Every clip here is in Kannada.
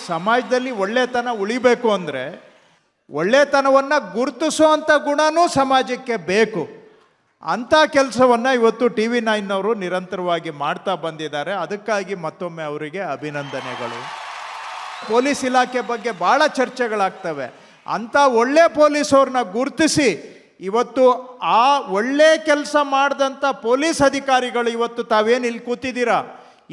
ಸಮಾಜದಲ್ಲಿ ಒಳ್ಳೆತನ ಉಳಿಬೇಕು ಅಂದರೆ ಒಳ್ಳೆತನವನ್ನು ಗುರುತಿಸುವಂಥ ಗುಣನೂ ಸಮಾಜಕ್ಕೆ ಬೇಕು. ಅಂಥ ಕೆಲಸವನ್ನು ಇವತ್ತು TV9ನವರು ನಿರಂತರವಾಗಿ ಮಾಡ್ತಾ ಬಂದಿದ್ದಾರೆ. ಅದಕ್ಕಾಗಿ ಮತ್ತೊಮ್ಮೆ ಅವರಿಗೆ ಅಭಿನಂದನೆಗಳು. ಪೊಲೀಸ್ ಇಲಾಖೆ ಬಗ್ಗೆ ಭಾಳ ಚರ್ಚೆಗಳಾಗ್ತವೆ. ಅಂಥ ಒಳ್ಳೆ ಪೊಲೀಸವ್ರನ್ನ ಗುರುತಿಸಿ ಇವತ್ತು ಆ ಒಳ್ಳೆ ಕೆಲಸ ಮಾಡಿದಂಥ ಪೊಲೀಸ್ ಅಧಿಕಾರಿಗಳು ಇವತ್ತು ತಾವೇನು ಇಲ್ಲಿ ಕೂತಿದ್ದೀರಾ,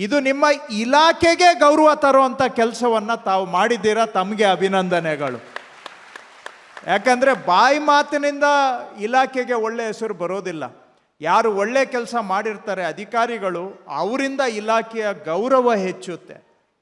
ಇದು ನಿಮ್ಮ ಇಲಾಖೆಗೆ ಗೌರವ ತರುವಂಥ ಕೆಲಸವನ್ನು ತಾವು ಮಾಡಿದ್ದೀರಾ. ತಮಗೆ ಅಭಿನಂದನೆಗಳು. ಯಾಕಂದರೆ ಬಾಯಿ ಮಾತಿನಿಂದ ಇಲಾಖೆಗೆ ಒಳ್ಳೆಯ ಹೆಸರು ಬರೋದಿಲ್ಲ. ಯಾರು ಒಳ್ಳೆ ಕೆಲಸ ಮಾಡಿರ್ತಾರೆ ಅಧಿಕಾರಿಗಳು, ಅವರಿಂದ ಇಲಾಖೆಯ ಗೌರವ ಹೆಚ್ಚುತ್ತೆ.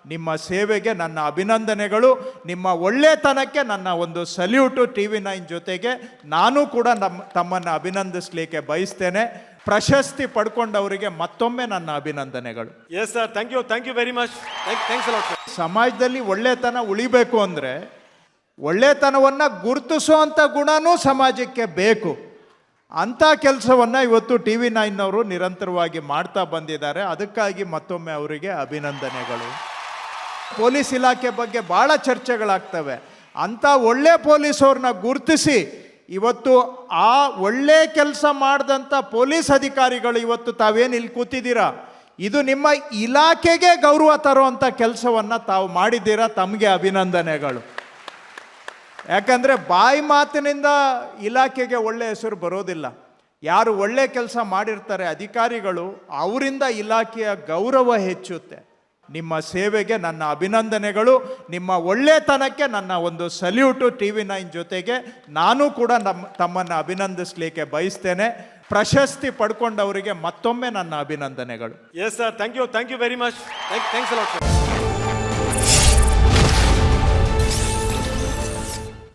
ನಿಮ್ಮ ಸೇವೆಗೆ ನನ್ನ ಅಭಿನಂದನೆಗಳು. ನಿಮ್ಮ ಒಳ್ಳೆತನಕ್ಕೆ ನನ್ನ ಒಂದು ಸಲ್ಯೂಟು. TV9 ಜೊತೆಗೆ ನಾನು ಕೂಡ ತಮ್ಮನ್ನು ಅಭಿನಂದಿಸಲಿಕ್ಕೆ ಬಯಸ್ತೇನೆ. ಪ್ರಶಸ್ತಿ ಪಡ್ಕೊಂಡವರಿಗೆ ಮತ್ತೊಮ್ಮೆ ನನ್ನ ಅಭಿನಂದನೆಗಳು. Yes sir, thank you very much. Thanks a lot sir. ಸಮಾಜದಲ್ಲಿ ಒಳ್ಳೆತನ ಉಳಿಬೇಕು ಅಂದರೆ ಒಳ್ಳೆತನವನ್ನು ಗುರುತಿಸುವಂಥ ಗುಣನೂ ಸಮಾಜಕ್ಕೆ ಬೇಕು. ಅಂಥ ಕೆಲಸವನ್ನು ಇವತ್ತು TV9ನವರು ನಿರಂತರವಾಗಿ ಮಾಡ್ತಾ ಬಂದಿದ್ದಾರೆ. ಅದಕ್ಕಾಗಿ ಮತ್ತೊಮ್ಮೆ ಅವರಿಗೆ ಅಭಿನಂದನೆಗಳು. ಪೊಲೀಸ್ ಇಲಾಖೆ ಬಗ್ಗೆ ಭಾಳ ಚರ್ಚೆಗಳಾಗ್ತವೆ. ಅಂಥ ಒಳ್ಳೆ ಪೊಲೀಸವ್ರನ್ನ ಗುರುತಿಸಿ ಇವತ್ತು ಆ ಒಳ್ಳೆ ಕೆಲಸ ಮಾಡಿದಂಥ ಪೊಲೀಸ್ ಅಧಿಕಾರಿಗಳು ಇವತ್ತು ತಾವೇನು ಇಲ್ಲಿ ಕೂತಿದ್ದೀರಾ, ಇದು ನಿಮ್ಮ ಇಲಾಖೆಗೆ ಗೌರವ ತರುವಂಥ ಕೆಲಸವನ್ನು ತಾವು ಮಾಡಿದ್ದೀರಾ. ತಮಗೆ ಅಭಿನಂದನೆಗಳು. ಯಾಕಂದರೆ ಬಾಯಿ ಮಾತಿನಿಂದ ಇಲಾಖೆಗೆ ಒಳ್ಳೆಯ ಹೆಸರು ಬರೋದಿಲ್ಲ. ಯಾರು ಒಳ್ಳೆ ಕೆಲಸ ಮಾಡಿರ್ತಾರೆ ಅಧಿಕಾರಿಗಳು, ಅವರಿಂದ ಇಲಾಖೆಯ ಗೌರವ ಹೆಚ್ಚುತ್ತೆ. ನಿಮ್ಮ ಸೇವೆಗೆ ನನ್ನ ಅಭಿನಂದನೆಗಳು. ನಿಮ್ಮ ಒಳ್ಳೆತನಕ್ಕೆ ನನ್ನ ಒಂದು ಸಲ್ಯೂಟು. TV9 ಜೊತೆಗೆ ನಾನು ಕೂಡ ತಮ್ಮನ್ನು ಅಭಿನಂದಿಸಲಿಕ್ಕೆ ಬಯಸ್ತೇನೆ. ಪ್ರಶಸ್ತಿ ಪಡ್ಕೊಂಡವರಿಗೆ ಮತ್ತೊಮ್ಮೆ ನನ್ನ ಅಭಿನಂದನೆಗಳು. Yes sir, thank you very much. Thanks a lot sir.